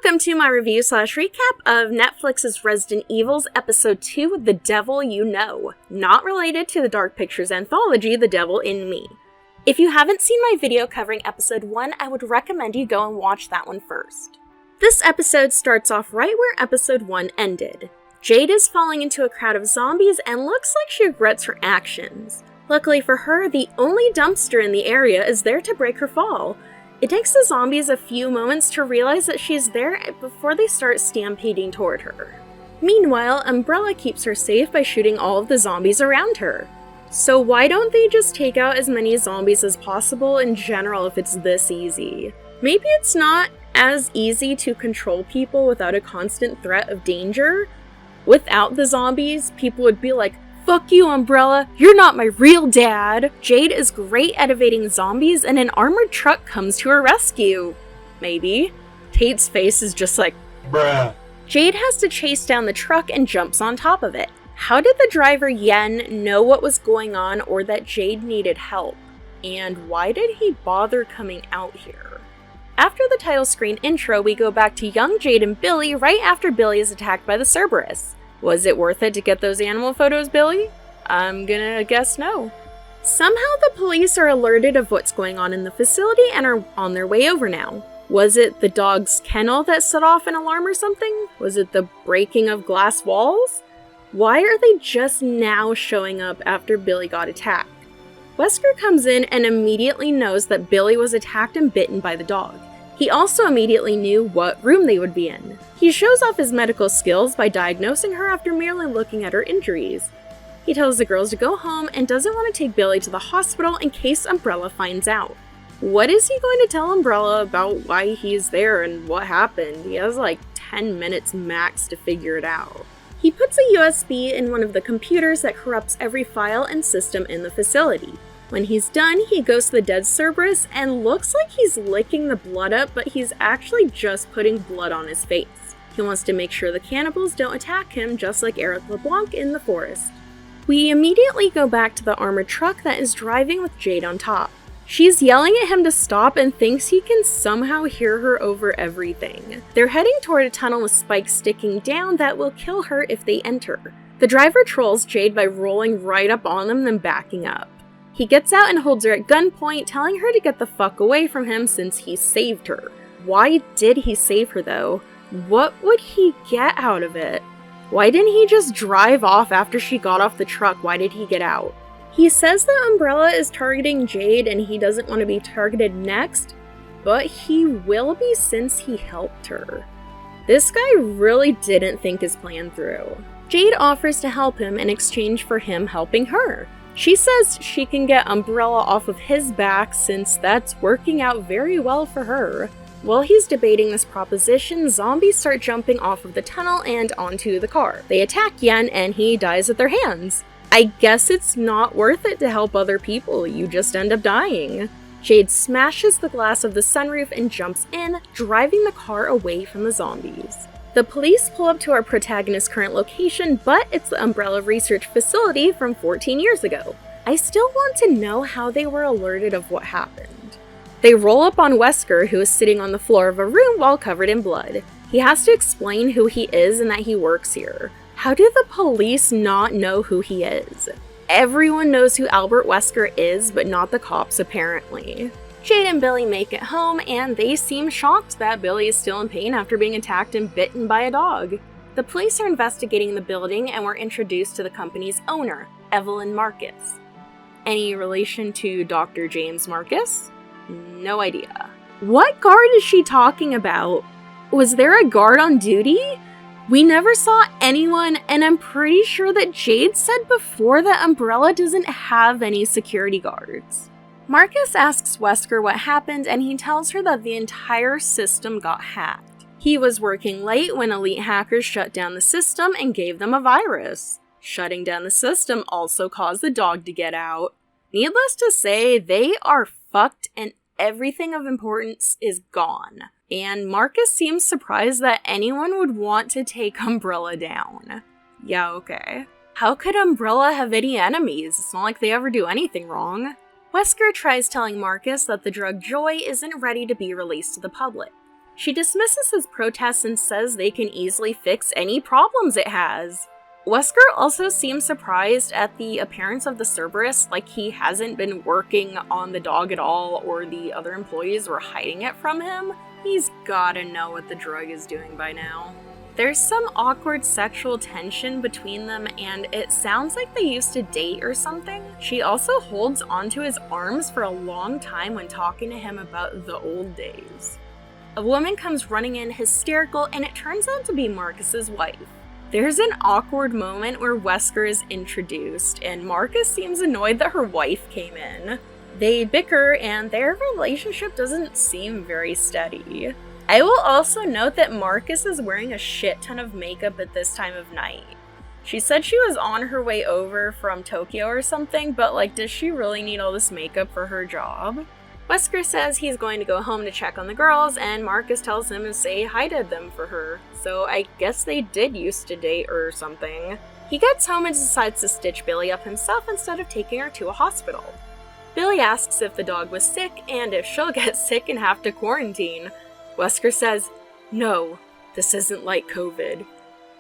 Welcome to my review/recap of Netflix's Resident Evil's Episode 2, The Devil You Know, not related to the Dark Pictures anthology, The Devil in Me. If you haven't seen my video covering Episode 1, I would recommend you go and watch that one first. This episode starts off right where Episode 1 ended. Jade is falling into a crowd of zombies and looks like she regrets her actions. Luckily for her, the only dumpster in the area is there to break her fall. It takes the zombies a few moments to realize that she's there before they start stampeding toward her. Meanwhile, Umbrella keeps her safe by shooting all of the zombies around her. So why don't they just take out as many zombies as possible in general if it's this easy? Maybe it's not as easy to control people without a constant threat of danger. Without the zombies, people would be like, "Fuck you, Umbrella, you're not my real dad." Jade is great at evading zombies and an armored truck comes to her rescue. Maybe. Tate's face is just like, bruh. Jade has to chase down the truck and jumps on top of it. How did the driver Yen know what was going on or that Jade needed help? And why did he bother coming out here? After the title screen intro, we go back to young Jade and Billy right after Billy is attacked by the Cerberus. Was it worth it to get those animal photos, Billy? I'm gonna guess no. Somehow the police are alerted of what's going on in the facility and are on their way over now. Was it the dog's kennel that set off an alarm or something? Was it the breaking of glass walls? Why are they just now showing up after Billy got attacked? Wesker comes in and immediately knows that Billy was attacked and bitten by the dog. He also immediately knew what room they would be in. He shows off his medical skills by diagnosing her after merely looking at her injuries. He tells the girls to go home and doesn't want to take Billy to the hospital in case Umbrella finds out. What is he going to tell Umbrella about why he's there and what happened? He has like 10 minutes max to figure it out. He puts a USB in one of the computers that corrupts every file and system in the facility. When he's done, he goes to the dead Cerberus and looks like he's licking the blood up, but he's actually just putting blood on his face. He wants to make sure the cannibals don't attack him, just like Eric LeBlanc in the forest. We immediately go back to the armored truck that is driving with Jade on top. She's yelling at him to stop and thinks he can somehow hear her over everything. They're heading toward a tunnel with spikes sticking down that will kill her if they enter. The driver trolls Jade by rolling right up on them, then backing up. He gets out and holds her at gunpoint, telling her to get the fuck away from him since he saved her. Why did he save her though? What would he get out of it? Why didn't he just drive off after she got off the truck? Why did he get out? He says that Umbrella is targeting Jade and he doesn't want to be targeted next, but he will be since he helped her. This guy really didn't think his plan through. Jade offers to help him in exchange for him helping her. She says she can get Umbrella off of his back since that's working out very well for her. While he's debating this proposition, zombies start jumping off of the tunnel and onto the car. They attack Yen and he dies at their hands. I guess it's not worth it to help other people, you just end up dying. Jade smashes the glass of the sunroof and jumps in, driving the car away from the zombies. The police pull up to our protagonist's current location, but it's the Umbrella Research Facility from 14 years ago. I still want to know how they were alerted of what happened. They roll up on Wesker, who is sitting on the floor of a room while covered in blood. He has to explain who he is and that he works here. How do the police not know who he is? Everyone knows who Albert Wesker is, but not the cops apparently. Jade and Billy make it home, and they seem shocked that Billy is still in pain after being attacked and bitten by a dog. The police are investigating the building, and we're introduced to the company's owner, Evelyn Marcus. Any relation to Dr. James Marcus? No idea. What guard is she talking about? Was there a guard on duty? We never saw anyone, and I'm pretty sure that Jade said before that Umbrella doesn't have any security guards. Marcus asks Wesker what happened, and he tells her that the entire system got hacked. He was working late when elite hackers shut down the system and gave them a virus. Shutting down the system also caused the dog to get out. Needless to say, they are fucked and everything of importance is gone. And Marcus seems surprised that anyone would want to take Umbrella down. Yeah, okay. How could Umbrella have any enemies? It's not like they ever do anything wrong. Wesker tries telling Marcus that the drug Joy isn't ready to be released to the public. She dismisses his protests and says they can easily fix any problems it has. Wesker also seems surprised at the appearance of the Cerberus, like he hasn't been working on the dog at all or the other employees were hiding it from him. He's gotta know what the drug is doing by now. There's some awkward sexual tension between them and it sounds like they used to date or something. She also holds onto his arms for a long time when talking to him about the old days. A woman comes running in hysterical and it turns out to be Marcus's wife. There's an awkward moment where Wesker is introduced, and Marcus seems annoyed that her wife came in. They bicker, and their relationship doesn't seem very steady. I will also note that Marcus is wearing a shit ton of makeup at this time of night. She said she was on her way over from Tokyo or something, but like, does she really need all this makeup for her job? Wesker says he's going to go home to check on the girls, and Marcus tells him to say hi to them for her. So I guess they did used to date or something. He gets home and decides to stitch Billy up himself instead of taking her to a hospital. Billy asks if the dog was sick and if she'll get sick and have to quarantine. Wesker says, no, this isn't like COVID.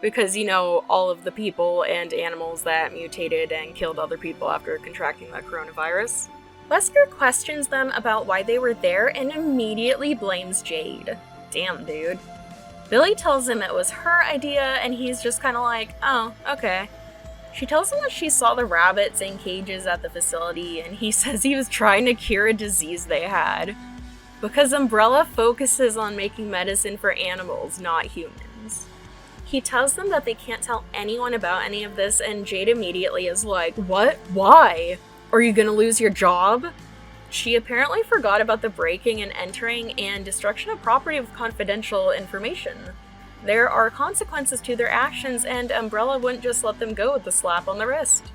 Because, you know, all of the people and animals that mutated and killed other people after contracting the coronavirus. Wesker questions them about why they were there and immediately blames Jade. Damn, dude. Billy tells him it was her idea and he's just kinda like, oh, okay. She tells him that she saw the rabbits in cages at the facility and he says he was trying to cure a disease they had. Because Umbrella focuses on making medicine for animals, not humans. He tells them that they can't tell anyone about any of this and Jade immediately is like, what? Why? Are you gonna lose your job? She apparently forgot about the breaking and entering and destruction of property with confidential information. There are consequences to their actions and Umbrella wouldn't just let them go with a slap on the wrist.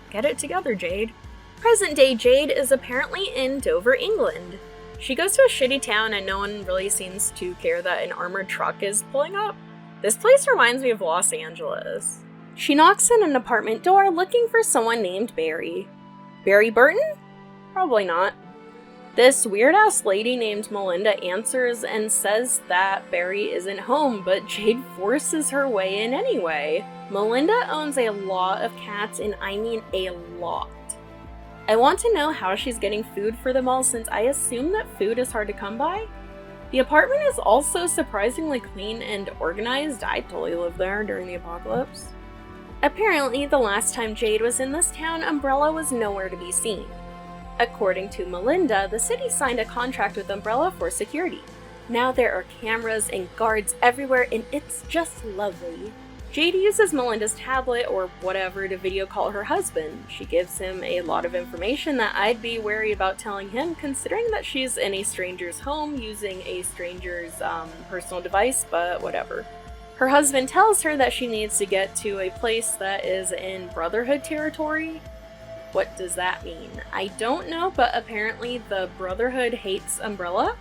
Get it together, Jade. Present day Jade is apparently in Dover, England. She goes to a shitty town and no one really seems to care that an armored truck is pulling up. This place reminds me of Los Angeles. She knocks on an apartment door looking for someone named Barry. Barry Burton? Probably not. This weird-ass lady named Melinda answers and says that Barry isn't home, but Jade forces her way in anyway. Melinda owns a lot of cats, and I mean a lot. I want to know how she's getting food for them all since I assume that food is hard to come by. The apartment is also surprisingly clean and organized. I'd totally live there during the apocalypse. Apparently, the last time Jade was in this town, Umbrella was nowhere to be seen. According to Melinda, the city signed a contract with Umbrella for security. Now there are cameras and guards everywhere and it's just lovely. Jade uses Melinda's tablet or whatever to video call her husband. She gives him a lot of information that I'd be wary about telling him considering that she's in a stranger's home using a stranger's personal device, but whatever. Her husband tells her that she needs to get to a place that is in Brotherhood territory. What does that mean? I don't know, but apparently the Brotherhood hates Umbrella.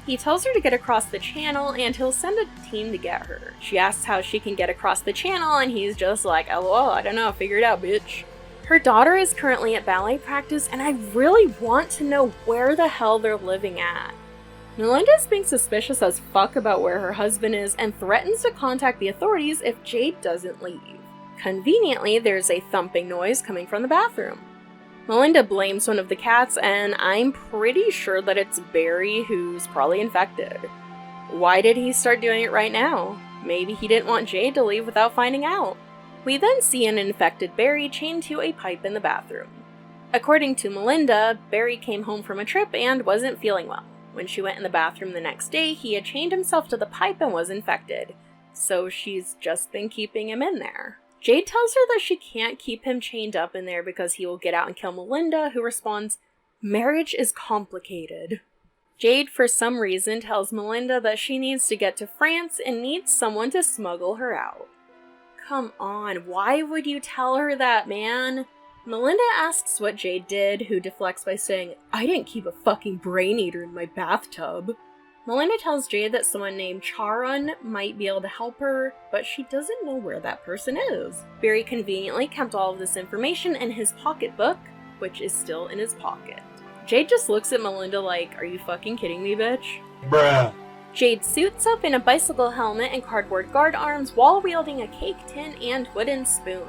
He tells her to get across the channel and he'll send a team to get her. She asks how she can get across the channel and he's just like, LOL, I don't know, figure it out, bitch. Her daughter is currently at ballet practice and I really want to know where the hell they're living at. Melinda's being suspicious as fuck about where her husband is and threatens to contact the authorities if Jade doesn't leave. Conveniently, there's a thumping noise coming from the bathroom. Melinda blames one of the cats and I'm pretty sure that it's Barry who's probably infected. Why did he start doing it right now? Maybe he didn't want Jade to leave without finding out. We then see an infected Barry chained to a pipe in the bathroom. According to Melinda, Barry came home from a trip and wasn't feeling well. When she went in the bathroom the next day, he had chained himself to the pipe and was infected. So she's just been keeping him in there. Jade tells her that she can't keep him chained up in there because he will get out and kill Melinda, who responds, "Marriage is complicated." Jade, for some reason, tells Melinda that she needs to get to France and needs someone to smuggle her out. Come on, why would you tell her that, man? Melinda asks what Jade did, who deflects by saying, "I didn't keep a fucking brain eater in my bathtub." Melinda tells Jade that someone named Charon might be able to help her, but she doesn't know where that person is. Barry conveniently kept all of this information in his pocketbook, which is still in his pocket. Jade just looks at Melinda like, "Are you fucking kidding me, bitch?" Bruh. Jade suits up in a bicycle helmet and cardboard guard arms while wielding a cake tin and wooden spoon.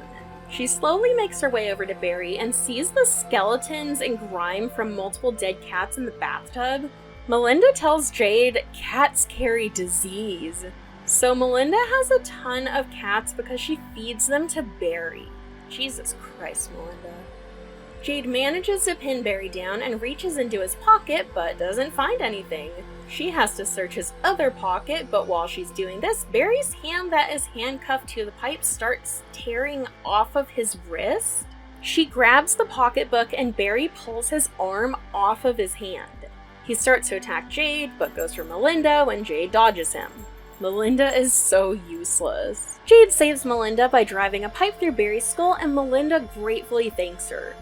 She slowly makes her way over to Barry and sees the skeletons and grime from multiple dead cats in the bathtub. Melinda tells Jade cats carry disease. So Melinda has a ton of cats because she feeds them to Barry. Jesus Christ, Melinda. Jade manages to pin Barry down and reaches into his pocket, but doesn't find anything. She has to search his other pocket, but while she's doing this, Barry's hand that is handcuffed to the pipe starts tearing off of his wrist. She grabs the pocketbook and Barry pulls his arm off of his hand. He starts to attack Jade, but goes for Melinda when Jade dodges him. Melinda is so useless. Jade saves Melinda by driving a pipe through Barry's skull, and Melinda gratefully thanks her.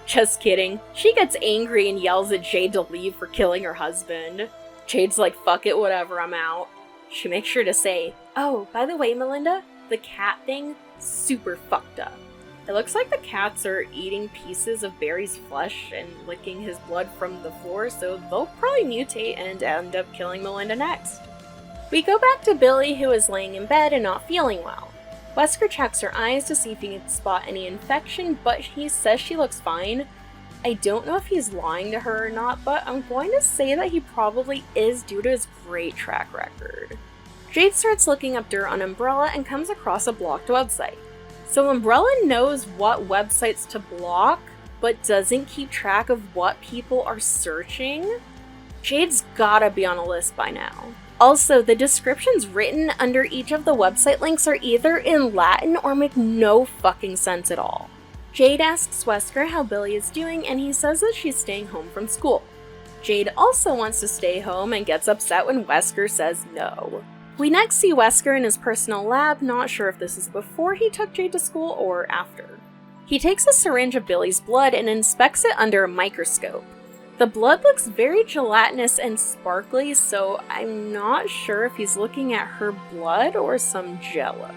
Just kidding. She gets angry and yells at Jade to leave for killing her husband. Jade's like, fuck it, whatever, I'm out. She makes sure to say, oh, by the way, Melinda, the cat thing, super fucked up. It looks like the cats are eating pieces of Barry's flesh and licking his blood from the floor, so they'll probably mutate and end up killing Melinda next. We go back to Billy, who is laying in bed and not feeling well. Wesker checks her eyes to see if he can spot any infection, but he says she looks fine. I don't know if he's lying to her or not, but I'm going to say that he probably is due to his great track record. Jade starts looking up dirt on Umbrella and comes across a blocked website. So Umbrella knows what websites to block, but doesn't keep track of what people are searching? Jade's gotta be on a list by now. Also, the descriptions written under each of the website links are either in Latin or make no fucking sense at all. Jade asks Wesker how Billy is doing, and he says that she's staying home from school. Jade also wants to stay home and gets upset when Wesker says no. We next see Wesker in his personal lab, not sure if this is before he took Jade to school or after. He takes a syringe of Billy's blood and inspects it under a microscope. The blood looks very gelatinous and sparkly, so I'm not sure if he's looking at her blood or some jello.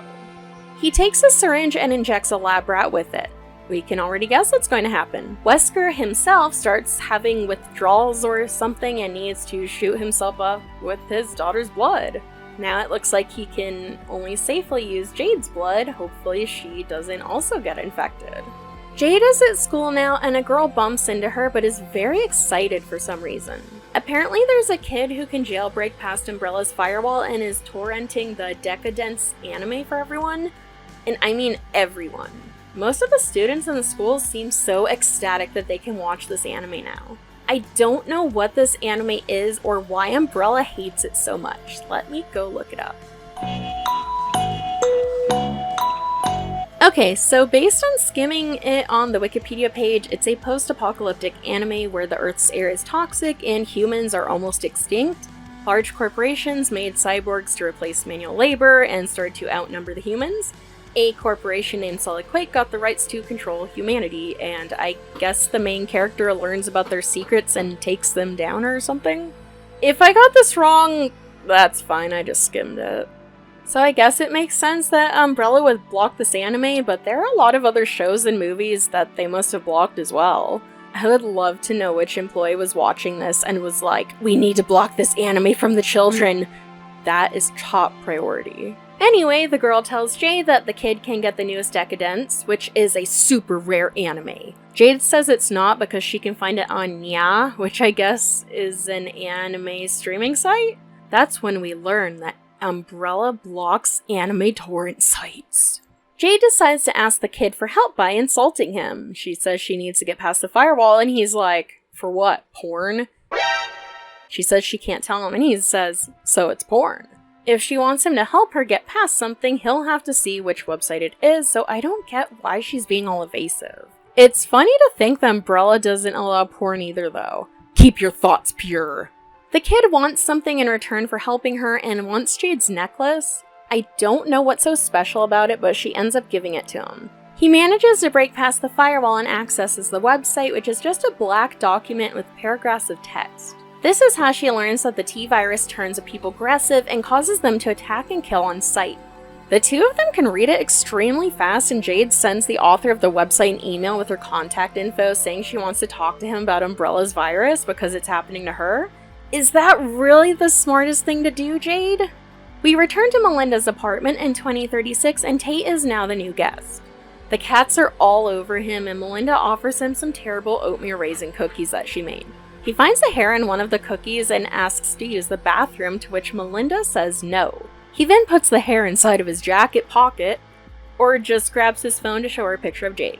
He takes a syringe and injects a lab rat with it. We can already guess what's going to happen. Wesker himself starts having withdrawals or something and needs to shoot himself up with his daughter's blood. Now it looks like he can only safely use Jade's blood. Hopefully she doesn't also get infected. Jade is at school now, and a girl bumps into her but is very excited for some reason. Apparently there's a kid who can jailbreak past Umbrella's firewall and is torrenting the Decadence anime for everyone. And I mean everyone. Most of the students in the school seem so ecstatic that they can watch this anime now. I don't know what this anime is or why Umbrella hates it so much. Let me go look it up. Okay, so based on skimming it on the Wikipedia page, it's a post-apocalyptic anime where the Earth's air is toxic and humans are almost extinct. Large corporations made cyborgs to replace manual labor and started to outnumber the humans. A corporation named Solid Quake got the rights to control humanity, and I guess the main character learns about their secrets and takes them down or something? If I got this wrong, that's fine, I just skimmed it. So I guess it makes sense that Umbrella would block this anime, but there are a lot of other shows and movies that they must have blocked as well. I would love to know which employee was watching this and was like, we need to block this anime from the children. That is top priority. Anyway, the girl tells Jade that the kid can get the newest Decadence, which is a super rare anime. Jade says it's not because she can find it on Nya, which I guess is an anime streaming site. That's when we learn that Umbrella blocks anime torrent sites. Jade decides to ask the kid for help by insulting him. She says she needs to get past the firewall, and he's like, for what, porn? She says she can't tell him, and he says, so it's porn. If she wants him to help her get past something, he'll have to see which website it is, so I don't get why she's being all evasive. It's funny to think that Umbrella doesn't allow porn either, though. Keep your thoughts pure. The kid wants something in return for helping her and wants Jade's necklace. I don't know what's so special about it, but she ends up giving it to him. He manages to break past the firewall and accesses the website, which is just a black document with paragraphs of text. This is how she learns that the T-virus turns a people aggressive and causes them to attack and kill on sight. The two of them can read it extremely fast, and Jade sends the author of the website an email with her contact info saying she wants to talk to him about Umbrella's virus because it's happening to her. Is that really the smartest thing to do, Jade? We return to Melinda's apartment in 2036 and Tate is now the new guest. The cats are all over him and Melinda offers him some terrible oatmeal raisin cookies that she made. He finds a hair in one of the cookies and asks to use the bathroom, to which Melinda says no. He then puts the hair inside of his jacket pocket, or just grabs his phone to show her a picture of Jade.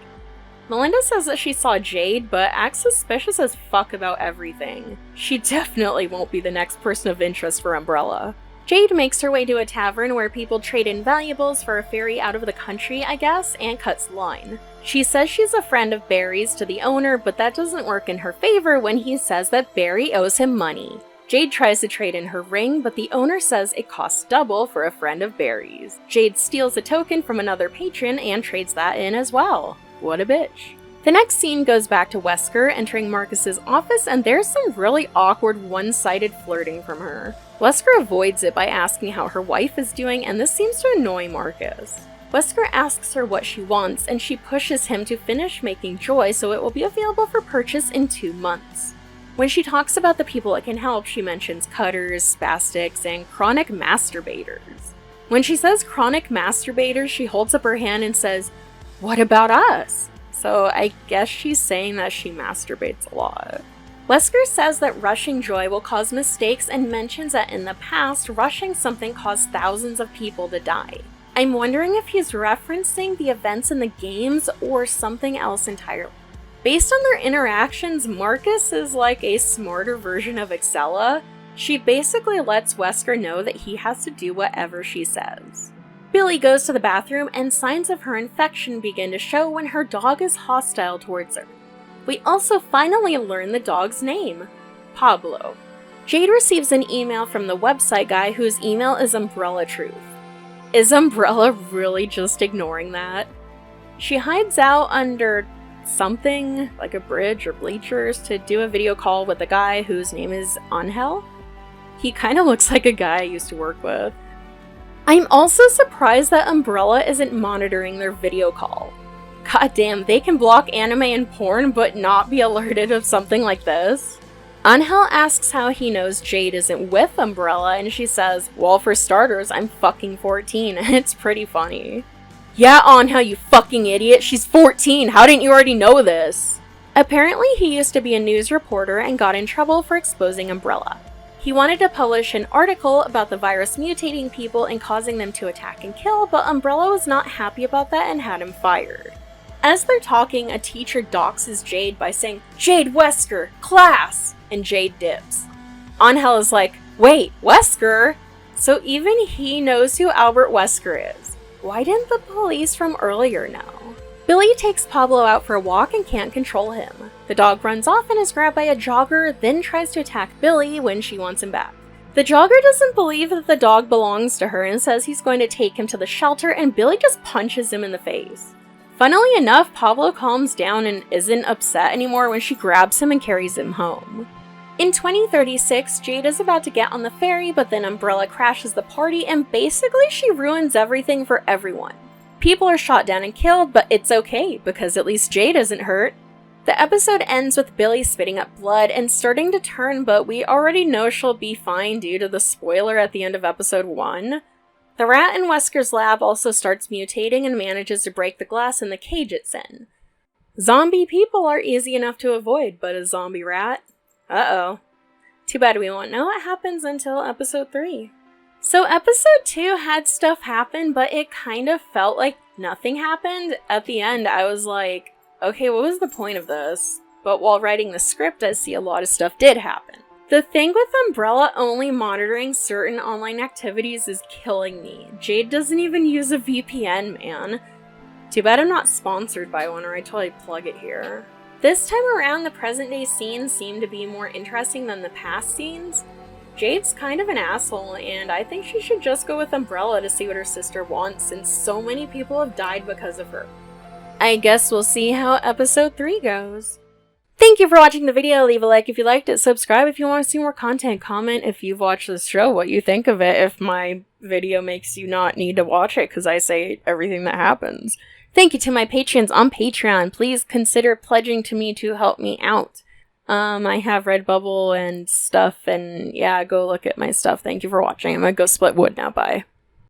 Melinda says that she saw Jade, but acts suspicious as fuck about everything. She definitely won't be the next person of interest for Umbrella. Jade makes her way to a tavern where people trade in valuables for a ferry out of the country, I guess, and cuts the line. She says she's a friend of Barry's to the owner, but that doesn't work in her favor when he says that Barry owes him money. Jade tries to trade in her ring, but the owner says it costs double for a friend of Barry's. Jade steals a token from another patron and trades that in as well. What a bitch. The next scene goes back to Wesker entering Marcus's office, and there's some really awkward one-sided flirting from her. Wesker avoids it by asking how her wife is doing, and this seems to annoy Marcus. Wesker asks her what she wants, and she pushes him to finish making Joy so it will be available for purchase in 2 months. When she talks about the people it can help, she mentions cutters, spastics, and chronic masturbators. When she says chronic masturbators, she holds up her hand and says, "What about us?" So I guess she's saying that she masturbates a lot. Wesker says that rushing Joy will cause mistakes and mentions that in the past, rushing something caused thousands of people to die. I'm wondering if he's referencing the events in the games or something else entirely. Based on their interactions, Marcus is like a smarter version of Excella. She basically lets Wesker know that he has to do whatever she says. Billy goes to the bathroom and signs of her infection begin to show when her dog is hostile towards her. We also finally learn the dog's name, Pablo. Jade receives an email from the website guy whose email is Umbrella Truth. Is Umbrella really just ignoring that? She hides out under something, like a bridge or bleachers, to do a video call with a guy whose name is Angel. He kind of looks like a guy I used to work with. I'm also surprised that Umbrella isn't monitoring their video call. God damn, they can block anime and porn but not be alerted of something like this. Angel asks how he knows Jade isn't with Umbrella, and she says, "Well, for starters, I'm fucking 14, and it's pretty funny." Yeah, Angel, you fucking idiot, she's 14, how didn't you already know this? Apparently he used to be a news reporter and got in trouble for exposing Umbrella. He wanted to publish an article about the virus mutating people and causing them to attack and kill, but Umbrella was not happy about that and had him fired. As they're talking, a teacher doxes Jade by saying, "Jade Wesker, class!" and Jade dips. Angel is like, "Wait, Wesker?" So even he knows who Albert Wesker is. Why didn't the police from earlier know? Billy takes Pablo out for a walk and can't control him. The dog runs off and is grabbed by a jogger, then tries to attack Billy when she wants him back. The jogger doesn't believe that the dog belongs to her and says he's going to take him to the shelter, and Billy just punches him in the face. Funnily enough, Pablo calms down and isn't upset anymore when she grabs him and carries him home. In 2036, Jade is about to get on the ferry, but then Umbrella crashes the party and basically she ruins everything for everyone. People are shot down and killed, but it's okay, because at least Jade isn't hurt. The episode ends with Billy spitting up blood and starting to turn, but we already know she'll be fine due to the spoiler at the end of episode 1. The rat in Wesker's lab also starts mutating and manages to break the glass in the cage it's in. Zombie people are easy enough to avoid, but a zombie rat? Uh-oh. Too bad we won't know what happens until episode 3. So episode 2 had stuff happen, but it kind of felt like nothing happened. At the end, I was like, okay, what was the point of this? But while writing the script, I see a lot of stuff did happen. The thing with Umbrella only monitoring certain online activities is killing me. Jade doesn't even use a VPN, man. Too bad I'm not sponsored by one, or I'd totally plug it here. This time around, the present day scenes seem to be more interesting than the past scenes. Jade's kind of an asshole, and I think she should just go with Umbrella to see what her sister wants, since so many people have died because of her. I guess we'll see how episode 3 goes. Thank you for watching the video. Leave a like if you liked it, subscribe if you want to see more content, comment if you've watched this show, what you think of it, if my video makes you not need to watch it because I say everything that happens. Thank you to my patrons on Patreon. Please consider pledging to me to help me out. I have Redbubble and stuff, and yeah, go look at my stuff. Thank you for watching. I'm gonna go split wood now, bye.